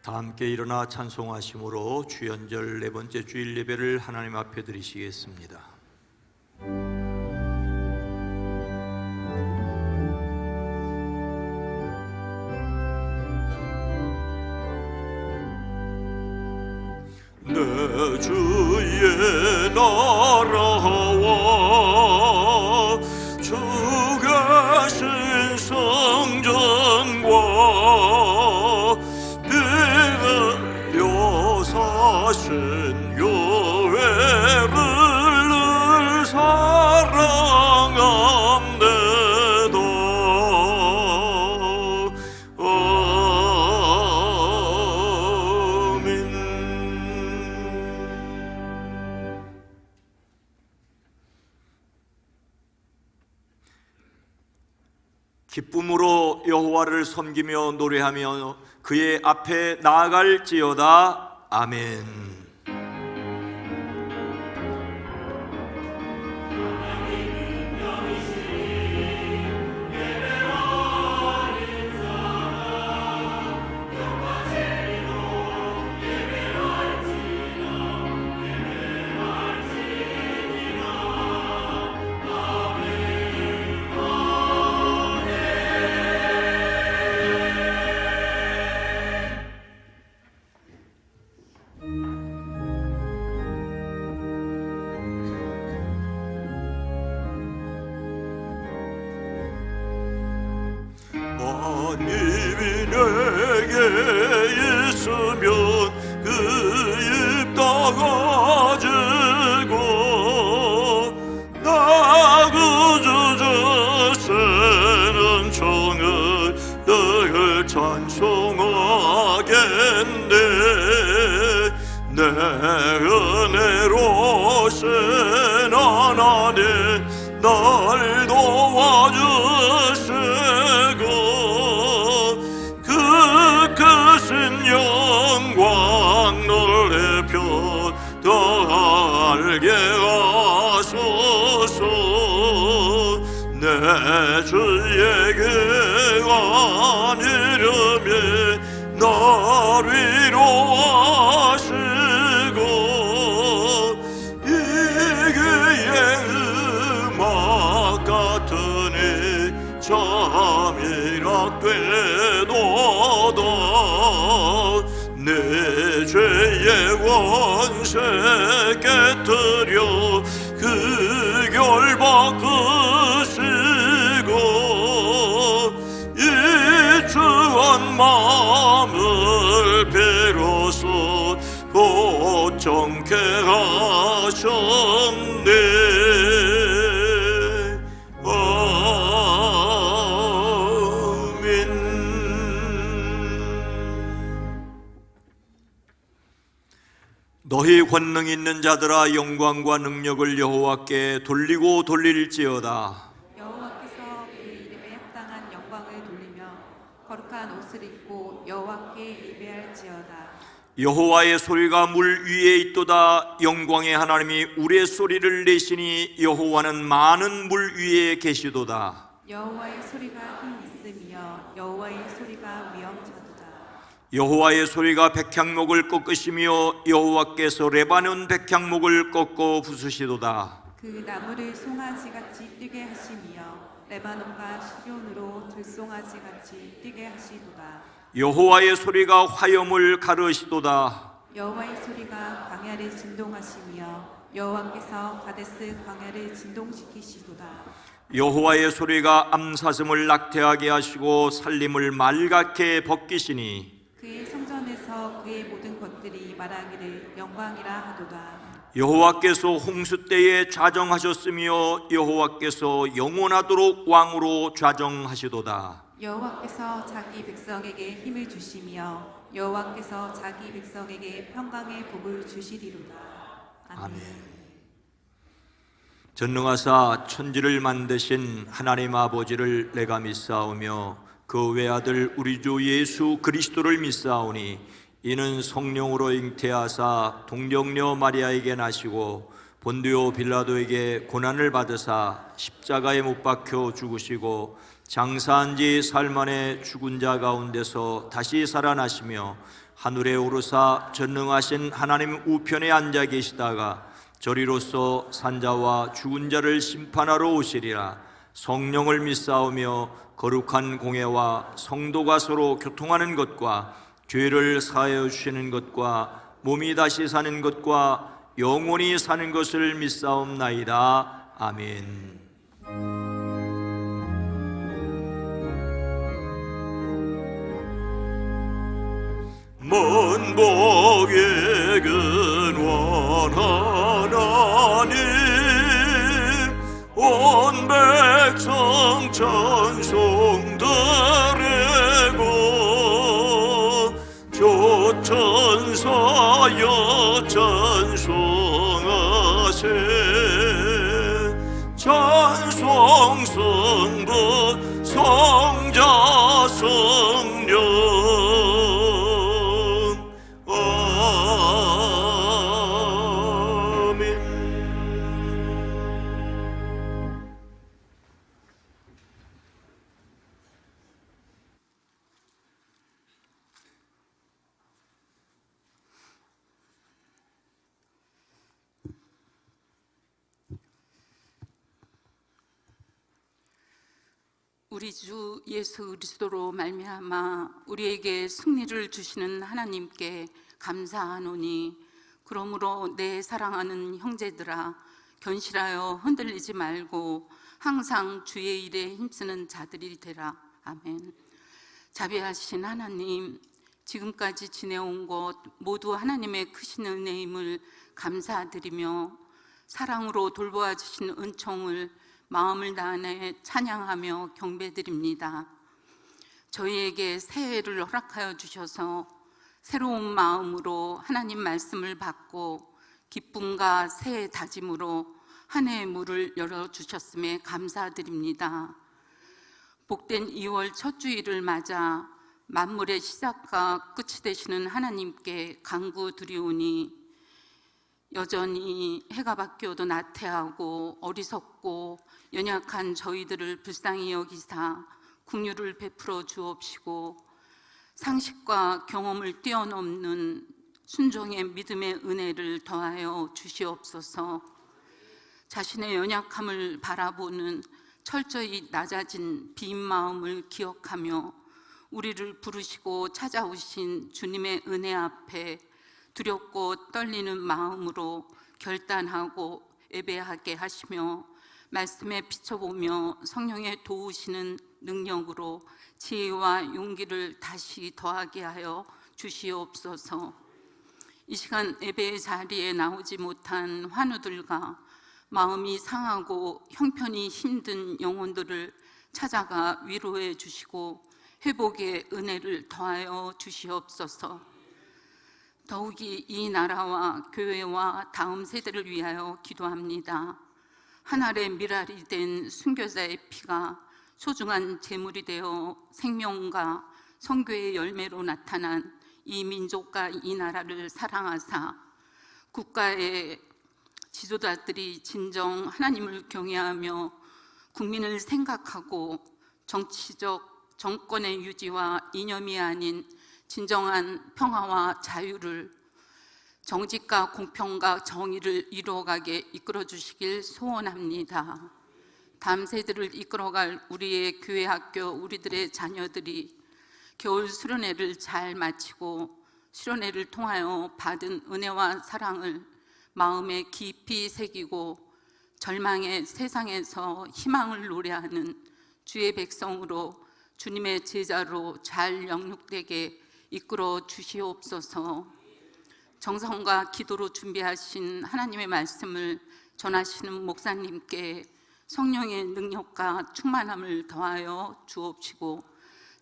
다 함께 일어나 찬송하심으로 주연절 네 번째 주일 예배를 하나님 앞에 드리시겠습니다. 내 주의 나라와 주 계신 성전과 비밀려 사신 교회를 늘 사랑합니다. 아멘. 기쁨으로 여호와를 섬기며 노래하며 그의 앞에 나아갈지어다. 아멘. 만입이 내게 있으면 그 입 다가지고 나 그저 저세는 청을 늘 찬송하겠네. 내 은혜로신 하나님 날 도와주시고 그 크신 영광 너의 편 더 알게 하소서. 내 주의 귀한 이름이 날 위로하시고 이 귀의 음악 같으니 잠이라 꿰도다. 내 죄의 원세 깨뜨려 그 결 바꾸시고 이 추한 마음을 비로소 고정케 하셨네. 너희 권능 있는 자들아 영광과 능력을 여호와께 돌리고 돌릴지어다. 여호와께서 그 이름에 합당한 영광을 돌리며 거룩한 옷을 입고 여호와께 예배할지어다. 여호와의 소리가 물 위에 있도다. 영광의 하나님이 우리의 소리를 내시니 여호와는 많은 물 위에 계시도다. 여호와의 소리가 힘 있으며 여호와의 소리가 위엄자도다. 여호와의 소리가 백향목을 꺾으시며 여호와께서 레바논 백향목을 꺾어 부수시도다. 그 나무를 송아지같이 뛰게 하시며 레바논과 시온으로 들송아지같이 뛰게 하시도다. 여호와의 소리가 화염을 가르시도다. 여호와의 소리가 광야를 진동하시며 여호와께서 가데스 광야를 진동시키시도다. 여호와의 소리가 암사슴을 낙태하게 하시고 살림을 말갛게 벗기시니 그의 성전에서 그의 모든 것들이 말하기를 영광이라 하도다. 여호와께서 홍수 때에 좌정하셨으며 여호와께서 영원하도록 왕으로 좌정하시도다. 여호와께서 자기 백성에게 힘을 주시며 여호와께서 자기 백성에게 평강의 복을 주시리로다. 아멘. 전능하사 천지를 만드신 하나님 아버지를 내가 믿사오며 그 외아들 우리 주 예수 그리스도를 믿사오니 이는 성령으로 잉태하사 동정녀 마리아에게 나시고 본디오 빌라도에게 고난을 받으사 십자가에 못 박혀 죽으시고 장사한 지 사흘 만에 죽은 자 가운데서 다시 살아나시며 하늘에 오르사 전능하신 하나님 우편에 앉아 계시다가 저리로서 산자와 죽은 자를 심판하러 오시리라. 성령을 믿사오며 거룩한 공예와 성도가 서로 교통하는 것과 죄를 사하여 주시는 것과 몸이 다시 사는 것과 영원히 사는 것을 믿사옵나이다. 아멘. 만복의 근원 하나님 온 백성 찬송 드리고 조천사여 찬송하세 찬송 성부 성자 성령 우리 주 예수 그리스도로 말미암아 우리에게 승리를 주시는 하나님께 감사하노니, 그러므로 내 사랑하는 형제들아 견실하여 흔들리지 말고 항상 주의 일에 힘쓰는 자들이 되라. 아멘. 자비하신 하나님, 지금까지 지내온 것 모두 하나님의 크신 은혜임을 감사드리며 사랑으로 돌보아 주신 은총을 마음을 다해 찬양하며 경배드립니다. 저희에게 새해를 허락하여 주셔서 새로운 마음으로 하나님 말씀을 받고 기쁨과 새해 다짐으로 한 해의 문을 열어주셨음에 감사드립니다. 복된 2월 첫 주일을 맞아 만물의 시작과 끝이 되시는 하나님께 간구드리오니, 여전히 해가 바뀌어도 나태하고 어리석고 연약한 저희들을 불쌍히 여기사 긍휼을 베풀어 주옵시고, 상식과 경험을 뛰어넘는 순종의 믿음의 은혜를 더하여 주시옵소서. 자신의 연약함을 바라보는 철저히 낮아진 빈 마음을 기억하며 우리를 부르시고 찾아오신 주님의 은혜 앞에 두렵고 떨리는 마음으로 결단하고 예배하게 하시며 말씀에 비춰보며 성령의 도우시는 능력으로 지혜와 용기를 다시 더하게 하여 주시옵소서. 이 시간 예배의 자리에 나오지 못한 환우들과 마음이 상하고 형편이 힘든 영혼들을 찾아가 위로해 주시고 회복의 은혜를 더하여 주시옵소서. 더욱이 이 나라와 교회와 다음 세대를 위하여 기도합니다. 한 알의 밀알이 된 순교자의 피가 소중한 제물이 되어 생명과 선교의 열매로 나타난 이 민족과 이 나라를 사랑하사 국가의 지도자들이 진정 하나님을 경외하며 국민을 생각하고 정치적 정권의 유지와 이념이 아닌 진정한 평화와 자유를, 정직과 공평과 정의를 이루어가게 이끌어 주시길 소원합니다. 다음 세대를 이끌어갈 우리의 교회 학교, 우리들의 자녀들이 겨울 수련회를 잘 마치고 수련회를 통하여 받은 은혜와 사랑을 마음에 깊이 새기고 절망의 세상에서 희망을 노래하는 주의 백성으로, 주님의 제자로 잘 영육되게 이끌어 주시옵소서. 정성과 기도로 준비하신 하나님의 말씀을 전하시는 목사님께 성령의 능력과 충만함을 더하여 주옵시고,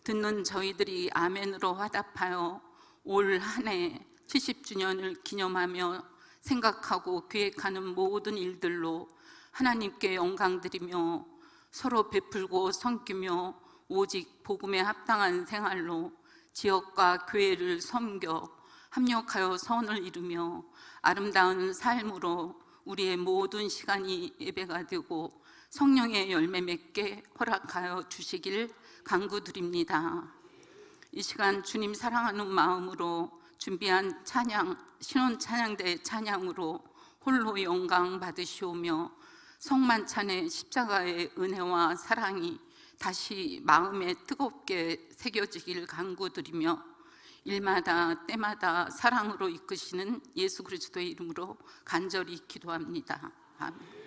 듣는 저희들이 아멘으로 화답하여 올 한 해 70주년을 기념하며 생각하고 계획하는 모든 일들로 하나님께 영광드리며 서로 베풀고 섬기며 오직 복음에 합당한 생활로 지역과 교회를 섬겨 합력하여 선을 이루며 아름다운 삶으로 우리의 모든 시간이 예배가 되고 성령의 열매 맺게 허락하여 주시길 간구드립니다. 이 시간 주님 사랑하는 마음으로 준비한 찬양, 신혼 찬양대 찬양으로 홀로 영광 받으시오며 성만찬의 십자가의 은혜와 사랑이 다시 마음에 뜨겁게 새겨지길 간구드리며 일마다 때마다 사랑으로 이끄시는 예수 그리스도의 이름으로 간절히 기도합니다. 아멘.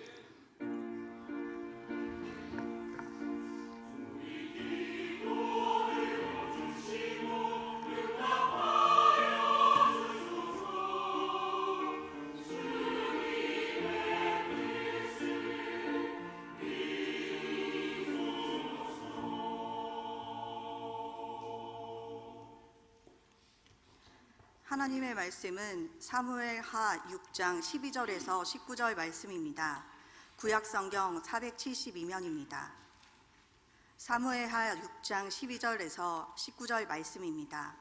하나님의 말씀은 사무엘하 6장 12절에서 19절 말씀입니다. 구약성경 472면입니다. 사무엘하 6장 12절에서 19절 말씀입니다.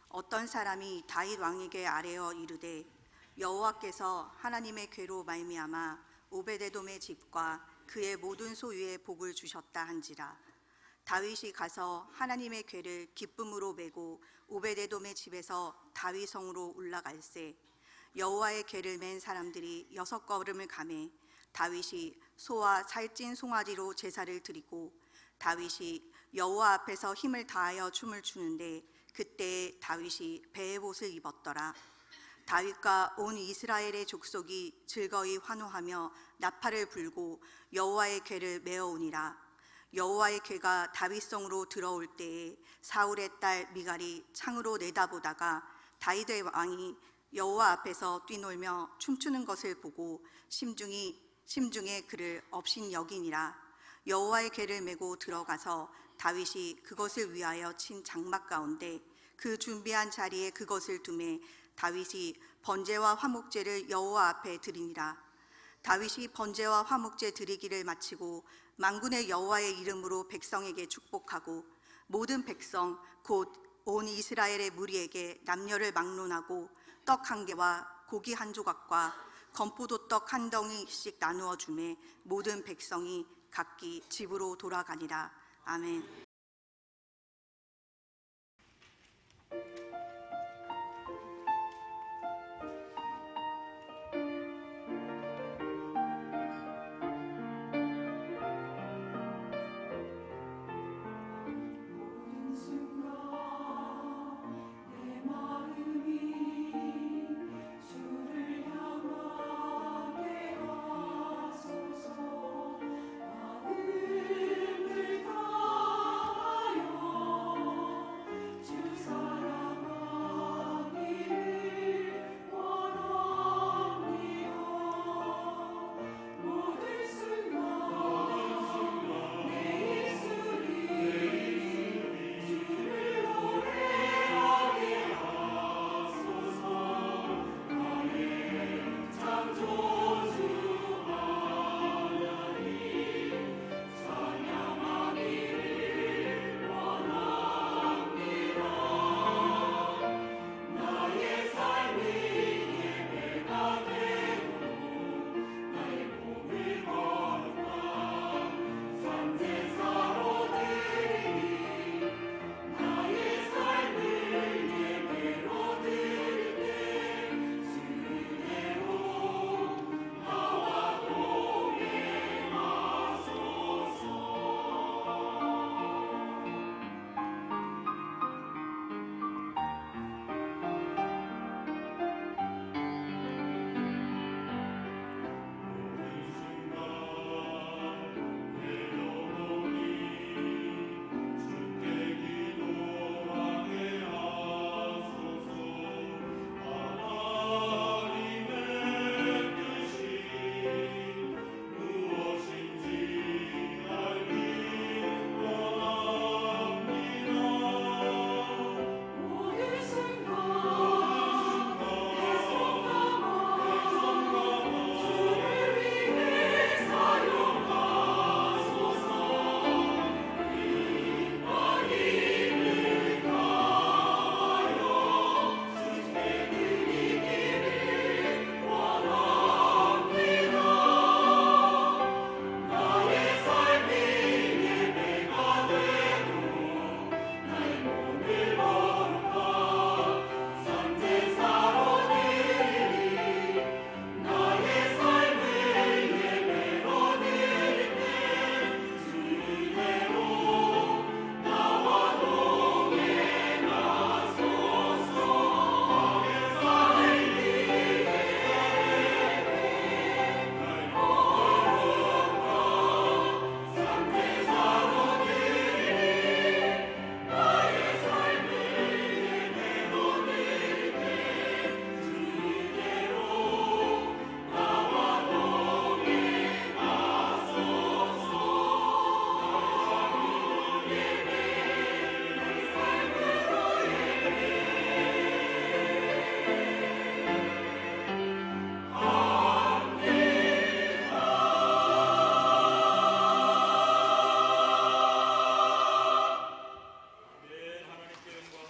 어떤 사람이 다윗 왕에게 아뢰어 이르되 여호와께서 하나님의 궤로 말미암아 오베데돔의 집과 그의 모든 소유에 복을 주셨다 한지라. 다윗이 가서 하나님의 궤를 기쁨으로 메고 오베데돔의 집에서 다윗 성으로 올라갈새 여호와의 궤를 맨 사람들이 6걸음을 가매 다윗이 소와 살찐 송아지로 제사를 드리고 다윗이 여호와 앞에서 힘을 다하여 춤을 추는데 그때에 다윗이 베옷을 입었더라. 다윗과 온 이스라엘의 족속이 즐거이 환호하며 나팔을 불고 여호와의 궤를 메어오니라. 여호와의 궤가 다윗성으로 들어올 때에 사울의 딸 미갈이 창으로 내다보다가 다윗의 왕이 여호와 앞에서 뛰놀며 춤추는 것을 보고 심중에 그를 업신 여기니라. 여호와의 궤를 메고 들어가서 다윗이 그것을 위하여 친 장막 가운데 그 준비한 자리에 그것을 두매 다윗이 번제와 화목제를 여호와 앞에 드리니라. 다윗이 번제와 화목제 드리기를 마치고 만군의 여호와의 이름으로 백성에게 축복하고 모든 백성 곧 온 이스라엘의 무리에게 남녀를 막론하고 떡 1개와 고기 1조각과 건포도 떡 1덩이씩 나누어 주매 모든 백성이 각기 집으로 돌아가니라. 아멘.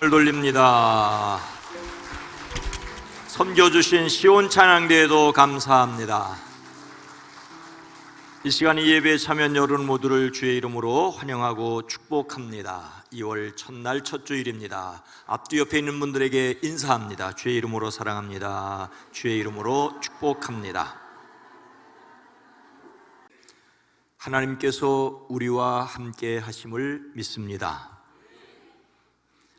돌립니다. 섬겨주신 시온 찬양대에도 감사합니다. 이 시간 이 예배에 참여한 여러분 모두를 주의 이름으로 환영하고 축복합니다. 2월 첫날 첫 주일입니다. 앞뒤 옆에 있는 분들에게 인사합니다. 주의 이름으로 사랑합니다. 주의 이름으로 축복합니다. 하나님께서 우리와 함께 하심을 믿습니다.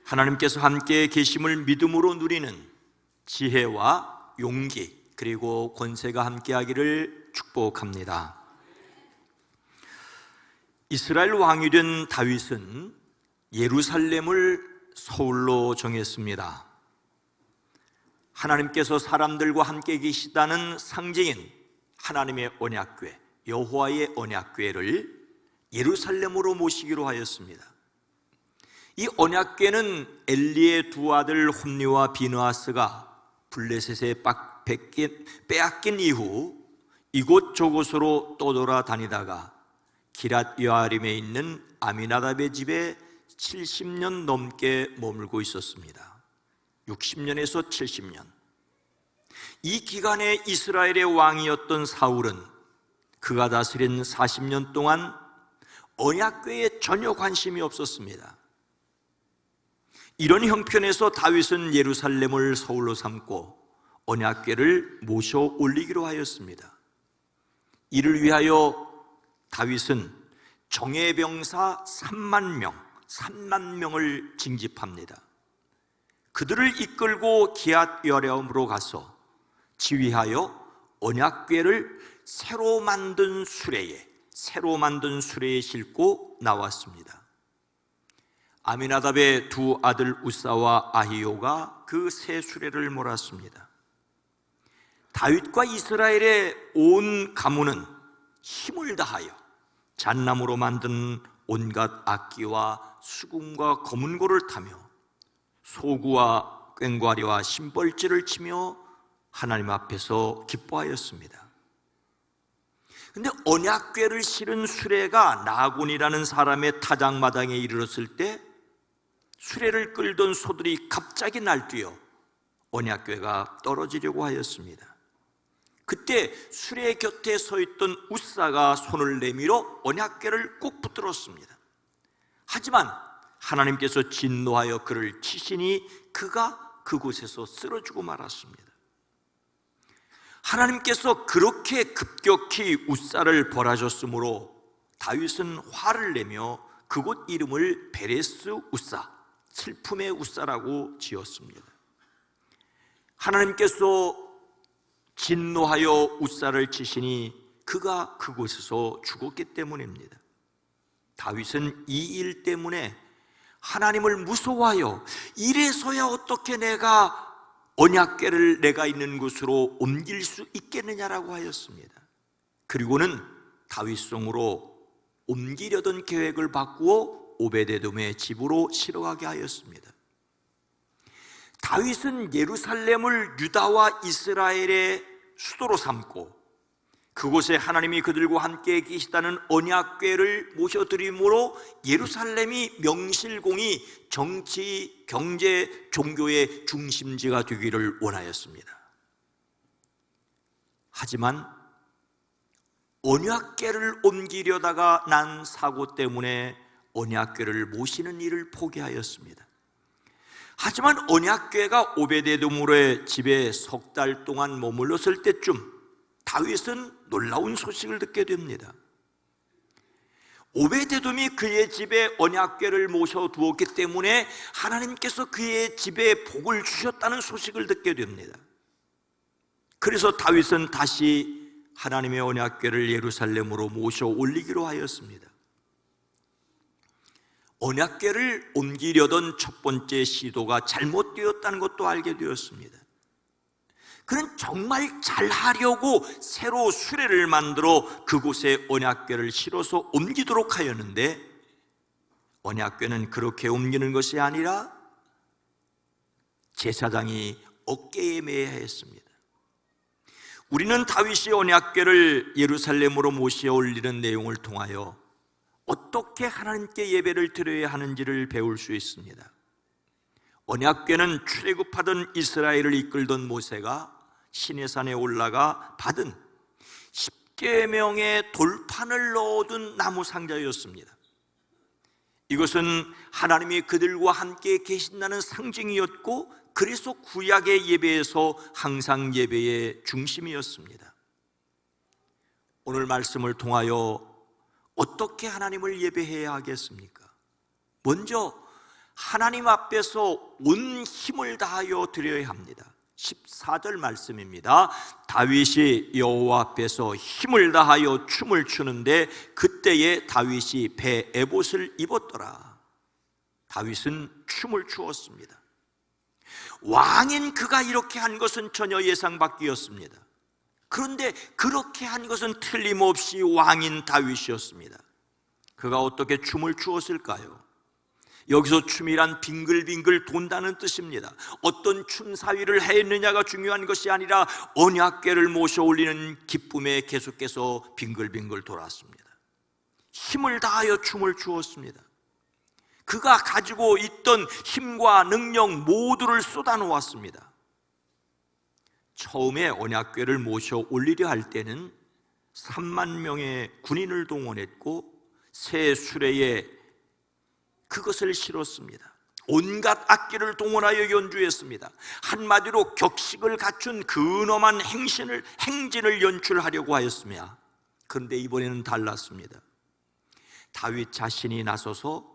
하나님께서 함께 계심을 믿음으로 누리는 지혜와 용기 그리고 권세가 함께하기를 축복합니다. 이스라엘 왕이 된 다윗은 예루살렘을 서울로 정했습니다. 하나님께서 사람들과 함께 계시다는 상징인 하나님의 언약궤, 여호와의 언약궤를 예루살렘으로 모시기로 하였습니다. 이 언약궤는 엘리의 두 아들 홈리와 비느하스가 블레셋에 빼앗긴 이후 이곳저곳으로 떠돌아다니다가 기랏 여아림에 있는 아미나답의 집에 70년 넘게 머물고 있었습니다. 60년에서 70년. 이 기간에 이스라엘의 왕이었던 사울은 그가 다스린 40년 동안 언약궤에 전혀 관심이 없었습니다. 이런 형편에서 다윗은 예루살렘을 서울로 삼고 언약궤를 모셔 올리기로 하였습니다. 이를 위하여 다윗은 정예병사 3만 명을 징집합니다. 그들을 이끌고 기앗 여레움으로 가서 지휘하여 언약궤를 새로 만든 수레에 싣고 나왔습니다. 아미나답의 두 아들 우사와 아히오가 그 새 수레를 몰았습니다. 다윗과 이스라엘의 온 가문은 힘을 다하여 잣나무로 만든 온갖 악기와 수금과 검은고를 타며 소구와 꽹과리와 심벌지를 치며 하나님 앞에서 기뻐하였습니다. 그런데 언약궤를 실은 수레가 나곤이라는 사람의 타작마당에 이르렀을 때 수레를 끌던 소들이 갑자기 날뛰어 언약궤가 떨어지려고 하였습니다. 그때 수레 곁에 서 있던 우사가 손을 내밀어 언약궤를 꼭 붙들었습니다. 하지만 하나님께서 진노하여 그를 치시니 그가 그곳에서 쓰러지고 말았습니다. 하나님께서 그렇게 급격히 우사를 벌하셨으므로 다윗은 화를 내며 그곳 이름을 베레스 우사, 슬픔의 우사라고 지었습니다. 하나님께서 진노하여 우사를 치시니 그가 그곳에서 죽었기 때문입니다. 다윗은 이 일 때문에 하나님을 무서워하여 이래서야 어떻게 내가 언약궤를 내가 있는 곳으로 옮길 수 있겠느냐라고 하였습니다. 그리고는 다윗성으로 옮기려던 계획을 바꾸어 오베데돔의 집으로 실어가게 하였습니다. 다윗은 예루살렘을 유다와 이스라엘의 수도로 삼고 그곳에 하나님이 그들과 함께 계시다는 언약궤를 모셔드림으로 예루살렘이 명실공히 정치, 경제, 종교의 중심지가 되기를 원하였습니다. 하지만 언약궤를 옮기려다가 난 사고 때문에 언약궤를 모시는 일을 포기하였습니다. 하지만 언약궤가 오베데돔의 집에 석 달 동안 머물렀을 때쯤 다윗은 놀라운 소식을 듣게 됩니다. 오베데돔이 그의 집에 언약궤를 모셔두었기 때문에 하나님께서 그의 집에 복을 주셨다는 소식을 듣게 됩니다. 그래서 다윗은 다시 하나님의 언약궤를 예루살렘으로 모셔 올리기로 하였습니다. 언약궤를 옮기려던 첫 번째 시도가 잘못되었다는 것도 알게 되었습니다. 그는 정말 잘하려고 새로 수레를 만들어 그곳에 언약궤를 실어서 옮기도록 하였는데 언약궤는 그렇게 옮기는 것이 아니라 제사장이 어깨에 매야 했습니다. 우리는 다윗이 언약궤를 예루살렘으로 모셔 올리는 내용을 통하여 어떻게 하나님께 예배를 드려야 하는지를 배울 수 있습니다. 언약궤는 출애굽하던 이스라엘을 이끌던 모세가 시내산에 올라가 받은 10계명의 돌판을 넣어둔 나무 상자였습니다. 이것은 하나님이 그들과 함께 계신다는 상징이었고, 그래서 구약의 예배에서 항상 예배의 중심이었습니다. 오늘 말씀을 통하여 어떻게 하나님을 예배해야 하겠습니까? 먼저 하나님 앞에서 온 힘을 다하여 드려야 합니다. 14절 말씀입니다. 다윗이 여호와 앞에서 힘을 다하여 춤을 추는데 그때에 다윗이 배 에봇을 입었더라. 다윗은 춤을 추었습니다. 왕인 그가 이렇게 한 것은 전혀 예상 밖이었습니다. 그런데 그렇게 한 것은 틀림없이 왕인 다윗이었습니다. 그가 어떻게 춤을 추었을까요? 여기서 춤이란 빙글빙글 돈다는 뜻입니다. 어떤 춤사위를 했느냐가 중요한 것이 아니라 언약궤를 모셔 올리는 기쁨에 계속해서 빙글빙글 돌았습니다. 힘을 다하여 춤을 추었습니다. 그가 가지고 있던 힘과 능력 모두를 쏟아놓았습니다. 처음에 언약궤를 모셔 올리려 할 때는 3만 명의 군인을 동원했고 새 수레에 그것을 실었습니다. 온갖 악기를 동원하여 연주했습니다. 한마디로 격식을 갖춘 근엄한 행진을 연출하려고 하였으며, 그런데 이번에는 달랐습니다. 다윗 자신이 나서서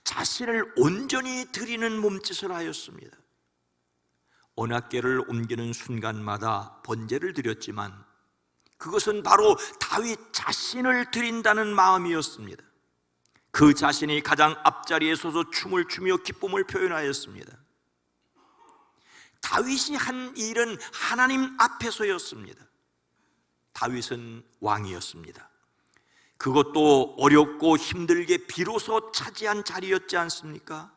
자신을 온전히 드리는 몸짓을 하였습니다. 언약궤를 옮기는 순간마다 번제를 드렸지만 그것은 바로 다윗 자신을 드린다는 마음이었습니다. 그 자신이 가장 앞자리에 서서 춤을 추며 기쁨을 표현하였습니다. 다윗이 한 일은 하나님 앞에서였습니다. 다윗은 왕이었습니다. 그것도 어렵고 힘들게 비로소 차지한 자리였지 않습니까?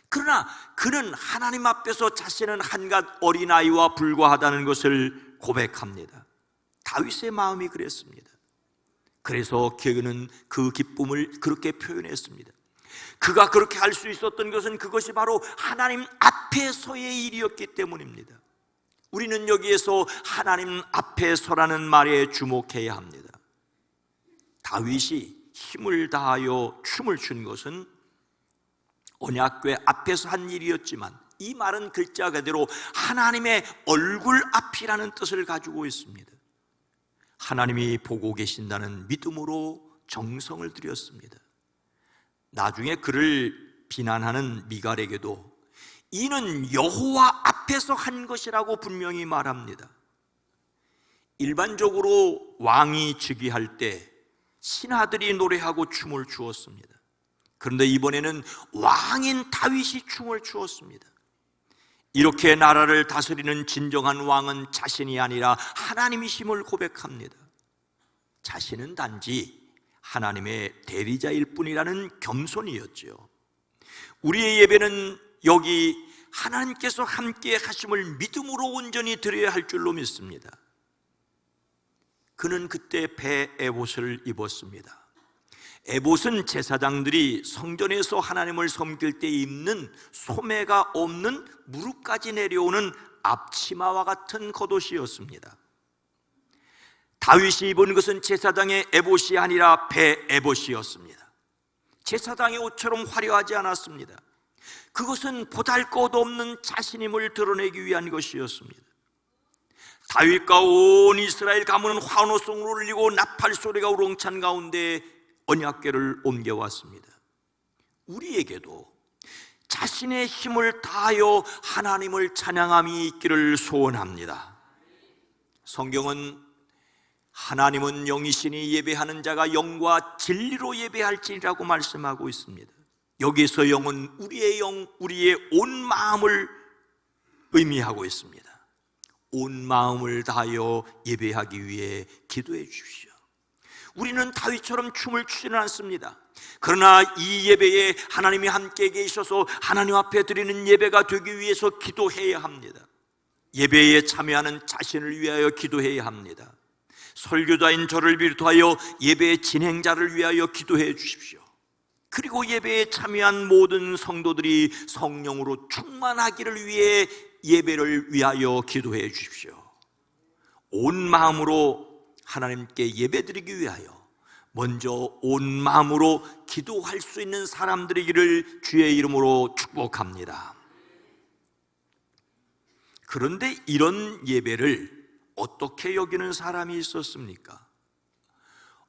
그러나 그는 하나님 앞에서 자신은 한갓 어린아이와 불과하다는 것을 고백합니다. 다윗의 마음이 그랬습니다. 그래서 그는 그 기쁨을 그렇게 표현했습니다. 그가 그렇게 할 수 있었던 것은 그것이 바로 하나님 앞에서의 일이었기 때문입니다. 우리는 여기에서 하나님 앞에서라는 말에 주목해야 합니다. 다윗이 힘을 다하여 춤을 춘 것은 언약궤 앞에서 한 일이었지만 이 말은 글자 그대로 하나님의 얼굴 앞이라는 뜻을 가지고 있습니다. 하나님이 보고 계신다는 믿음으로 정성을 들였습니다. 나중에 그를 비난하는 미갈에게도 이는 여호와 앞에서 한 것이라고 분명히 말합니다. 일반적으로 왕이 즉위할 때 신하들이 노래하고 춤을 추었습니다. 그런데 이번에는 왕인 다윗이 춤을 추었습니다. 이렇게 나라를 다스리는 진정한 왕은 자신이 아니라 하나님이심을 고백합니다. 자신은 단지 하나님의 대리자일 뿐이라는 겸손이었죠. 우리의 예배는 여기 하나님께서 함께 하심을 믿음으로 온전히 드려야 할 줄로 믿습니다. 그는 그때 배 에봇을 입었습니다. 에봇은 제사장들이 성전에서 하나님을 섬길 때 입는 소매가 없는 무릎까지 내려오는 앞치마와 같은 겉옷이었습니다. 다윗이 입은 것은 제사장의 에봇이 아니라 배 에봇이었습니다. 제사장의 옷처럼 화려하지 않았습니다. 그것은 보잘것없는 자신임을 드러내기 위한 것이었습니다. 다윗과 온 이스라엘 가문은 환호성을 울리고 나팔 소리가 우렁찬 가운데 언약궤를 옮겨왔습니다. 우리에게도 자신의 힘을 다하여 하나님을 찬양함이 있기를 소원합니다. 성경은 하나님은 영이시니 예배하는 자가 영과 진리로 예배할지니라고 말씀하고 있습니다. 여기서 영은 우리의 영, 우리의 온 마음을 의미하고 있습니다. 온 마음을 다하여 예배하기 위해 기도해 주십시오. 우리는 다윗처럼 춤을 추지는 않습니다. 그러나 이 예배에 하나님이 함께 계셔서 하나님 앞에 드리는 예배가 되기 위해서 기도해야 합니다. 예배에 참여하는 자신을 위하여 기도해야 합니다. 설교자인 저를 비롯하여 예배 진행자를 위하여 기도해 주십시오. 그리고 예배에 참여한 모든 성도들이 성령으로 충만하기를 위해 예배를 위하여 기도해 주십시오. 온 마음으로 하나님께 예배드리기 위하여 먼저 온 마음으로 기도할 수 있는 사람들이기를 주의 이름으로 축복합니다. 그런데 이런 예배를 어떻게 여기는 사람이 있었습니까?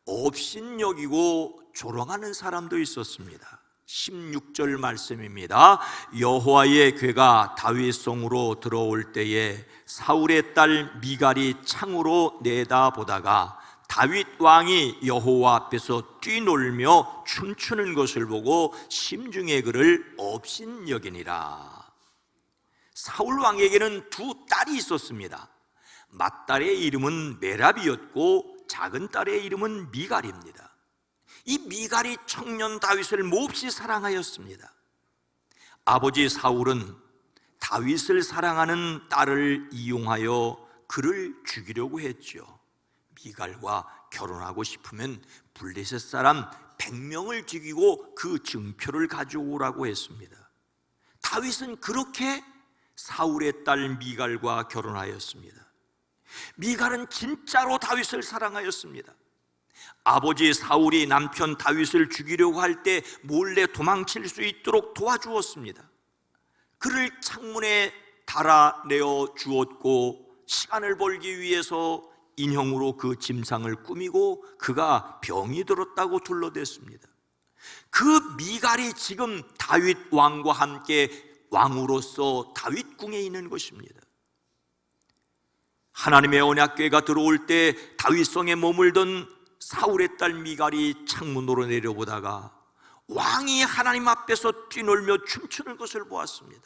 업신여기고 조롱하는 사람도 있었습니다. 16절 말씀입니다. 여호와의 궤가 다윗성으로 들어올 때에 사울의 딸 미갈이 창으로 내다보다가 다윗 왕이 여호와 앞에서 뛰놀며 춤추는 것을 보고 심중에 그를 업신여기니라. 사울 왕에게는 두 딸이 있었습니다. 맏딸의 이름은 메랍이었고 작은 딸의 이름은 미갈입니다. 이 미갈이 청년 다윗을 몹시 사랑하였습니다. 아버지 사울은 다윗을 사랑하는 딸을 이용하여 그를 죽이려고 했죠. 미갈과 결혼하고 싶으면 블레셋 사람 100명을 죽이고 그 증표를 가져오라고 했습니다. 다윗은 그렇게 사울의 딸 미갈과 결혼하였습니다. 미갈은 진짜로 다윗을 사랑하였습니다. 아버지 사울이 남편 다윗을 죽이려고 할 때 몰래 도망칠 수 있도록 도와주었습니다. 그를 창문에 달아내어 주었고 시간을 벌기 위해서 인형으로 그 짐상을 꾸미고 그가 병이 들었다고 둘러댔습니다. 그 미갈이 지금 다윗 왕과 함께 왕으로서 다윗 궁에 있는 것입니다. 하나님의 언약궤가 들어올 때 다윗성에 머물던 사울의 딸 미갈이 창문으로 내려보다가 왕이 하나님 앞에서 뛰놀며 춤추는 것을 보았습니다.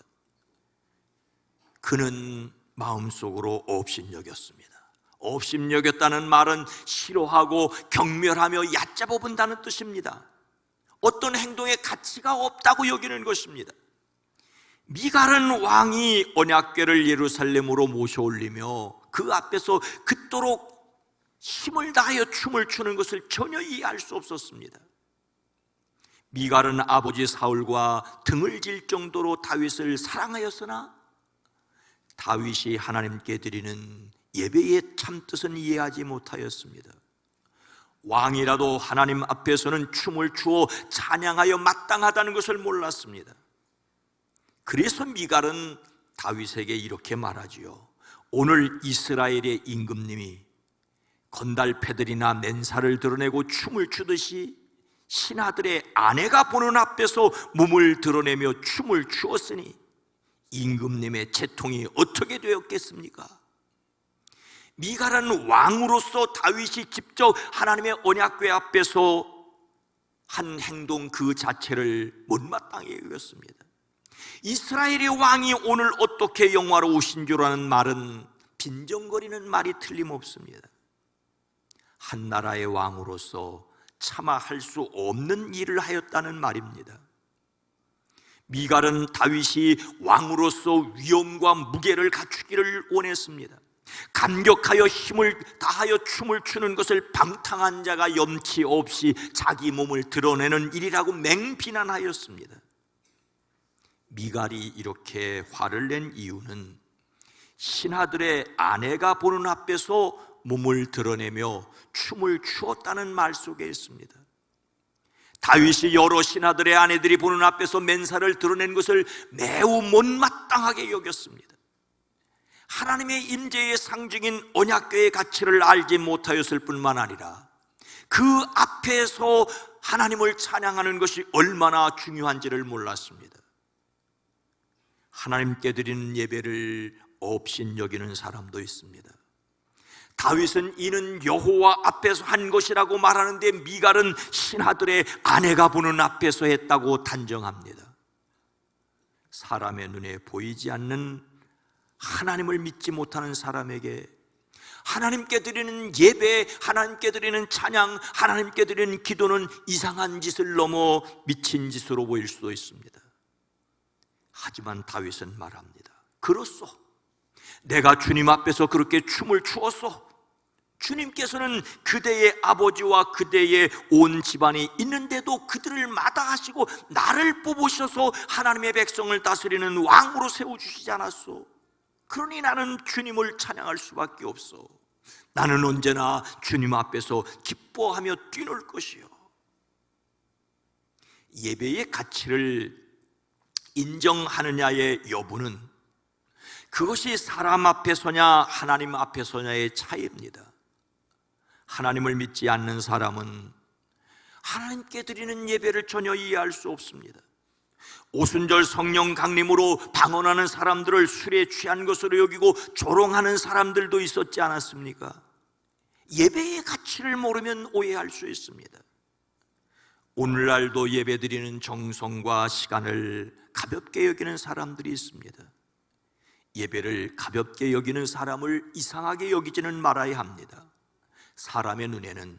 그는 마음속으로 업신여겼습니다. 업신여겼다는 말은 싫어하고 경멸하며 얕잡아 본다는 뜻입니다. 어떤 행동에 가치가 없다고 여기는 것입니다. 미갈은 왕이 언약궤를 예루살렘으로 모셔올리며 그 앞에서 그토록 힘을 다하여 춤을 추는 것을 전혀 이해할 수 없었습니다. 미갈은 아버지 사울과 등을 질 정도로 다윗을 사랑하였으나 다윗이 하나님께 드리는 예배의 참뜻은 이해하지 못하였습니다. 왕이라도 하나님 앞에서는 춤을 추어 찬양하여 마땅하다는 것을 몰랐습니다. 그래서 미갈은 다윗에게 이렇게 말하지요. 오늘 이스라엘의 임금님이 건달패들이나 맨살을 드러내고 춤을 추듯이 신하들의 아내가 보는 앞에서 몸을 드러내며 춤을 추었으니 임금님의 채통이 어떻게 되었겠습니까? 미갈은 왕으로서 다윗이 직접 하나님의 언약궤 앞에서 한 행동 그 자체를 못마땅히 여겼습니다. 이스라엘의 왕이 오늘 어떻게 영화로우신 줄 아는 말은 빈정거리는 말이 틀림없습니다. 한 나라의 왕으로서 차마 할 수 없는 일을 하였다는 말입니다. 미갈은 다윗이 왕으로서 위엄과 무게를 갖추기를 원했습니다. 감격하여 힘을 다하여 춤을 추는 것을 방탕한 자가 염치 없이 자기 몸을 드러내는 일이라고 맹비난하였습니다. 미갈이 이렇게 화를 낸 이유는 신하들의 아내가 보는 앞에서 몸을 드러내며 춤을 추었다는 말 속에 있습니다. 다윗이 여러 신하들의 아내들이 보는 앞에서 맨살을 드러낸 것을 매우 못마땅하게 여겼습니다. 하나님의 임재의 상징인 언약궤의 가치를 알지 못하였을 뿐만 아니라 그 앞에서 하나님을 찬양하는 것이 얼마나 중요한지를 몰랐습니다. 하나님께 드리는 예배를 업신여기는 사람도 있습니다. 다윗은 이는 여호와 앞에서 한 것이라고 말하는데 미갈은 신하들의 아내가 보는 앞에서 했다고 단정합니다. 사람의 눈에 보이지 않는 하나님을 믿지 못하는 사람에게 하나님께 드리는 예배, 하나님께 드리는 찬양, 하나님께 드리는 기도는 이상한 짓을 넘어 미친 짓으로 보일 수도 있습니다. 하지만 다윗은 말합니다. 그렇소. 내가 주님 앞에서 그렇게 춤을 추었소. 주님께서는 그대의 아버지와 그대의 온 집안이 있는데도 그들을 마다하시고 나를 뽑으셔서 하나님의 백성을 다스리는 왕으로 세워주시지 않았소. 그러니 나는 주님을 찬양할 수밖에 없어. 나는 언제나 주님 앞에서 기뻐하며 뛰놀 것이요. 예배의 가치를 인정하느냐의 여부는 그것이 사람 앞에서냐 하나님 앞에서냐의 차이입니다. 하나님을 믿지 않는 사람은 하나님께 드리는 예배를 전혀 이해할 수 없습니다. 오순절 성령 강림으로 방언하는 사람들을 술에 취한 것으로 여기고 조롱하는 사람들도 있었지 않았습니까? 예배의 가치를 모르면 오해할 수 있습니다. 오늘날도 예배드리는 정성과 시간을 가볍게 여기는 사람들이 있습니다. 예배를 가볍게 여기는 사람을 이상하게 여기지는 말아야 합니다. 사람의 눈에는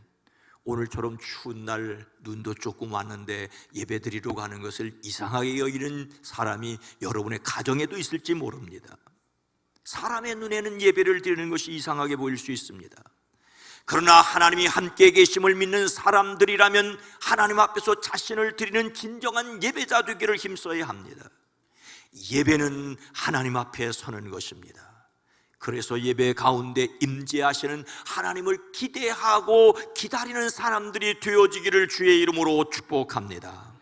오늘처럼 추운 날 눈도 조금 왔는데 예배드리러 가는 것을 이상하게 여기는 사람이 여러분의 가정에도 있을지 모릅니다. 사람의 눈에는 예배를 드리는 것이 이상하게 보일 수 있습니다. 그러나 하나님이 함께 계심을 믿는 사람들이라면 하나님 앞에서 자신을 드리는 진정한 예배자 되기를 힘써야 합니다. 예배는 하나님 앞에 서는 것입니다. 그래서 예배 가운데 임재하시는 하나님을 기대하고 기다리는 사람들이 되어지기를 주의 이름으로 축복합니다.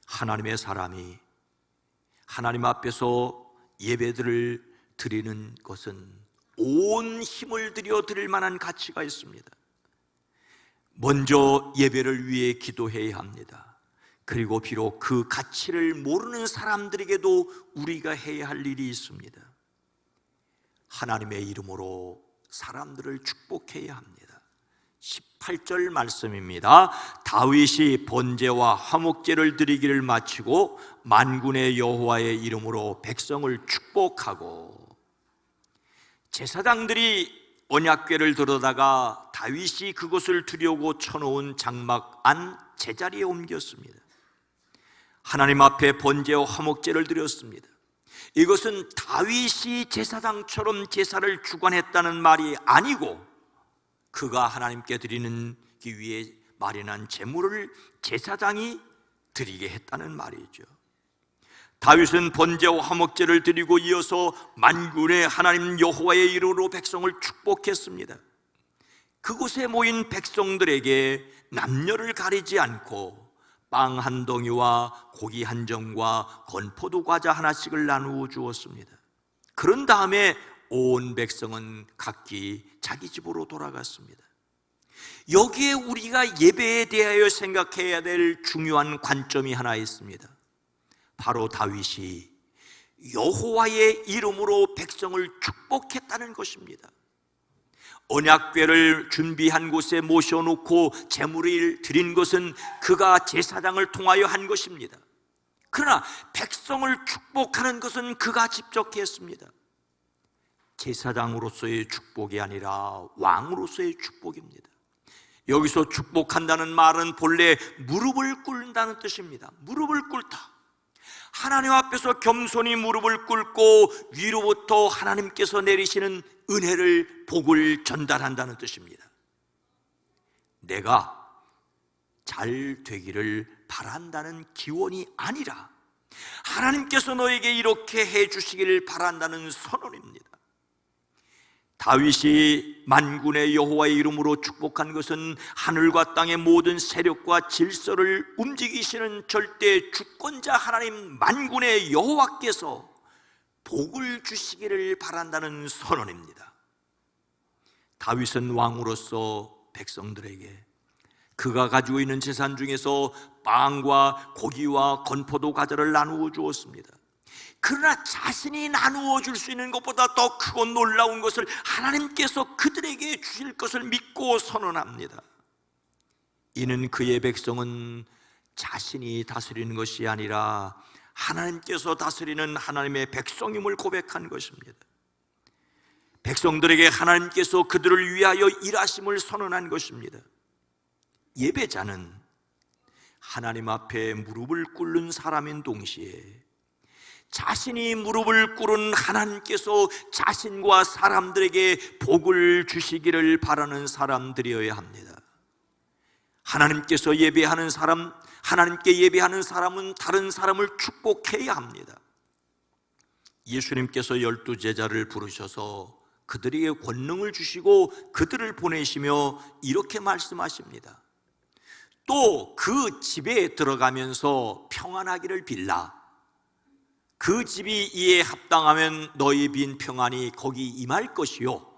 하나님의 사람이 하나님 앞에서 예배들을 드리는 것은 온 힘을 들여 드릴 만한 가치가 있습니다. 먼저 예배를 위해 기도해야 합니다. 그리고 비록 그 가치를 모르는 사람들에게도 우리가 해야 할 일이 있습니다. 하나님의 이름으로 사람들을 축복해야 합니다. 18절 말씀입니다. 다윗이 번제와 화목제를 드리기를 마치고 만군의 여호와의 이름으로 백성을 축복하고, 제사장들이 언약궤를 들어다가 다윗이 그것을 두려고 쳐놓은 장막 안 제자리에 옮겼습니다. 하나님 앞에 번제와 화목제를 드렸습니다. 이것은 다윗이 제사장처럼 제사를 주관했다는 말이 아니고 그가 하나님께 드리는 기 위해 마련한 제물을 제사장이 드리게 했다는 말이죠. 다윗은 번제와 화목제를 드리고 이어서 만군의 하나님 여호와의 이름으로 백성을 축복했습니다. 그곳에 모인 백성들에게 남녀를 가리지 않고 빵 한 덩이와 고기 한 점과 건포도 과자 하나씩을 나누어 주었습니다. 그런 다음에 온 백성은 각기 자기 집으로 돌아갔습니다. 여기에 우리가 예배에 대하여 생각해야 될 중요한 관점이 하나 있습니다. 바로 다윗이 여호와의 이름으로 백성을 축복했다는 것입니다. 언약궤를 준비한 곳에 모셔놓고 제물을 드린 것은 그가 제사장을 통하여 한 것입니다. 그러나 백성을 축복하는 것은 그가 직접 했습니다. 제사장으로서의 축복이 아니라 왕으로서의 축복입니다. 여기서 축복한다는 말은 본래 무릎을 꿇는다는 뜻입니다. 무릎을 꿇다. 하나님 앞에서 겸손히 무릎을 꿇고 위로부터 하나님께서 내리시는 은혜를, 복을 전달한다는 뜻입니다. 내가 잘 되기를 바란다는 기원이 아니라 하나님께서 너에게 이렇게 해주시기를 바란다는 선언입니다. 다윗이 만군의 여호와의 이름으로 축복한 것은 하늘과 땅의 모든 세력과 질서를 움직이시는 절대 주권자 하나님 만군의 여호와께서 복을 주시기를 바란다는 선언입니다. 다윗은 왕으로서 백성들에게 그가 가지고 있는 재산 중에서 빵과 고기와 건포도 과자를 나누어 주었습니다. 그러나 자신이 나누어 줄 수 있는 것보다 더 크고 놀라운 것을 하나님께서 그들에게 주실 것을 믿고 선언합니다. 이는 그의 백성은 자신이 다스리는 것이 아니라 하나님께서 다스리는 하나님의 백성임을 고백한 것입니다. 백성들에게 하나님께서 그들을 위하여 일하심을 선언한 것입니다. 예배자는 하나님 앞에 무릎을 꿇는 사람인 동시에 자신이 무릎을 꿇은 하나님께서 자신과 사람들에게 복을 주시기를 바라는 사람들이어야 합니다. 하나님께서 예배하는 사람, 하나님께 예배하는 사람은 다른 사람을 축복해야 합니다. 예수님께서 12제자를 부르셔서 그들에게 권능을 주시고 그들을 보내시며 이렇게 말씀하십니다. 또 그 집에 들어가면서 평안하기를 빌라. 그 집이 이에 합당하면 너희 빈 평안이 거기 임할 것이요,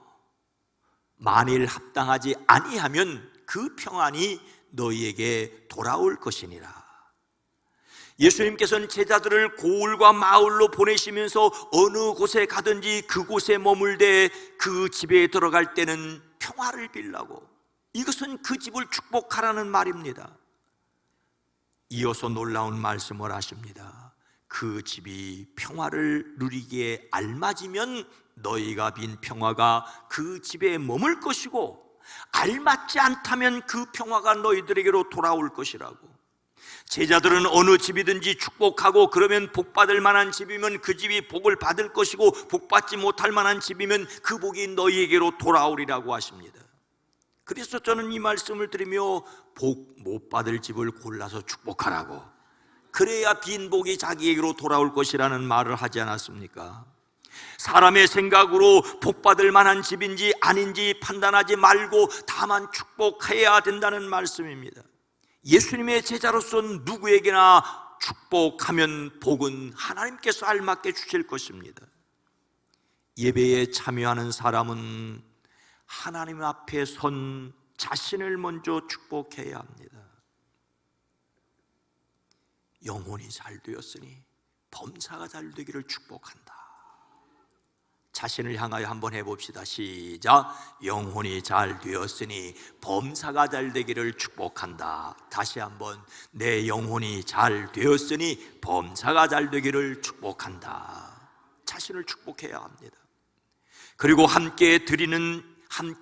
만일 합당하지 아니하면 그 평안이 너희에게 돌아올 것이니라. 예수님께서는 제자들을 고을과 마을로 보내시면서 어느 곳에 가든지 그곳에 머물되 그 집에 들어갈 때는 평화를 빌라고, 이것은 그 집을 축복하라는 말입니다. 이어서 놀라운 말씀을 하십니다. 그 집이 평화를 누리기에 알맞으면 너희가 빈 평화가 그 집에 머물 것이고, 알맞지 않다면 그 평화가 너희들에게로 돌아올 것이라고. 제자들은 어느 집이든지 축복하고 그러면 복받을 만한 집이면 그 집이 복을 받을 것이고, 복받지 못할 만한 집이면 그 복이 너희에게로 돌아오리라고 하십니다. 그래서 저는 이 말씀을 드리며 복 못 받을 집을 골라서 축복하라고, 그래야 빈 복이 자기에게로 돌아올 것이라는 말을 하지 않았습니까? 사람의 생각으로 복받을 만한 집인지 아닌지 판단하지 말고 다만 축복해야 된다는 말씀입니다. 예수님의 제자로서 누구에게나 축복하면 복은 하나님께서 알맞게 주실 것입니다. 예배에 참여하는 사람은 하나님 앞에 선 자신을 먼저 축복해야 합니다. 영혼이 잘 되었으니 범사가 잘 되기를 축복한다. 자신을 향하여 한번 해봅시다. 시작. 영혼이 잘 되었으니 범사가 잘 되기를 축복한다. 다시 한번. 내 영혼이 잘 되었으니 범사가 잘 되기를 축복한다. 자신을 축복해야 합니다. 그리고 함께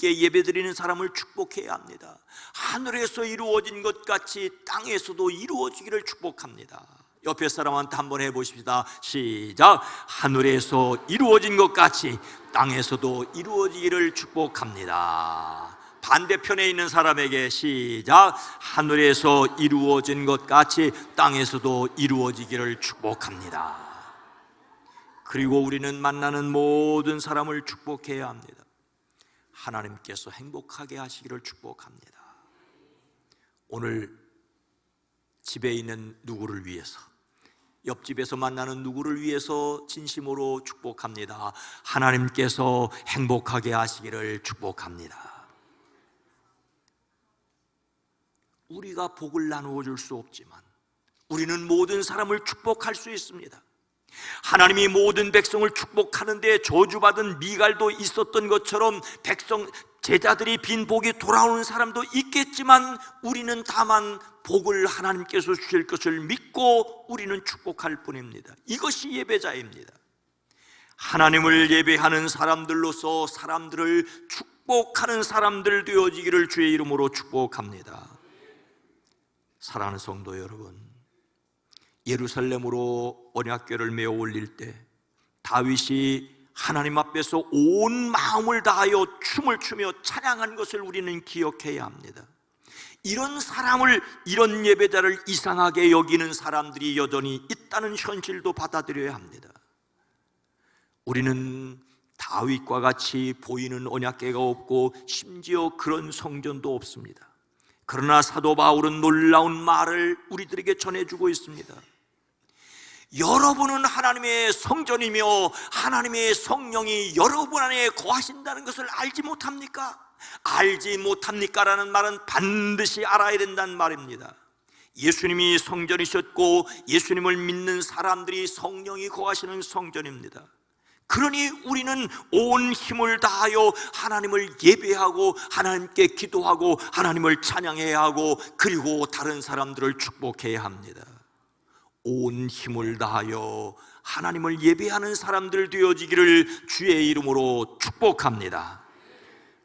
예배드리는 사람을 축복해야 합니다. 하늘에서 이루어진 것 같이 땅에서도 이루어지기를 축복합니다. 옆에 사람한테 한번 해보십시다. 시작. 하늘에서 이루어진 것 같이 땅에서도 이루어지기를 축복합니다. 반대편에 있는 사람에게 시작. 하늘에서 이루어진 것 같이 땅에서도 이루어지기를 축복합니다. 그리고 우리는 만나는 모든 사람을 축복해야 합니다. 하나님께서 행복하게 하시기를 축복합니다. 오늘 집에 있는 누구를 위해서, 옆집에서 만나는 누구를 위해서 진심으로 축복합니다. 하나님께서 행복하게 하시기를 축복합니다. 우리가 복을 나누어 줄 수 없지만 우리는 모든 사람을 축복할 수 있습니다. 하나님이 모든 백성을 축복하는데 저주받은 미갈도 있었던 것처럼 제자들이 빈 복이 돌아오는 사람도 있겠지만 우리는 다만 복을 하나님께서 주실 것을 믿고 우리는 축복할 뿐입니다. 이것이 예배자입니다. 하나님을 예배하는 사람들로서 사람들을 축복하는 사람들 되어지기를 주의 이름으로 축복합니다. 사랑하는 성도 여러분, 예루살렘으로 언약궤를 메어 올릴 때 다윗이 하나님 앞에서 온 마음을 다하여 춤을 추며 찬양한 것을 우리는 기억해야 합니다. 이런 사람을, 이런 예배자를 이상하게 여기는 사람들이 여전히 있다는 현실도 받아들여야 합니다. 우리는 다윗과 같이 보이는 언약궤가 없고 심지어 그런 성전도 없습니다. 그러나 사도 바울은 놀라운 말을 우리들에게 전해주고 있습니다. 여러분은 하나님의 성전이며 하나님의 성령이 여러분 안에 거하신다는 것을 알지 못합니까? 알지 못합니까? 라는 말은 반드시 알아야 된다는 말입니다. 예수님이 성전이셨고 예수님을 믿는 사람들이 성령이 거하시는 성전입니다. 그러니 우리는 온 힘을 다하여 하나님을 예배하고 하나님께 기도하고 하나님을 찬양해야 하고 그리고 다른 사람들을 축복해야 합니다. 온 힘을 다하여 하나님을 예배하는 사람들 되어지기를 주의 이름으로 축복합니다.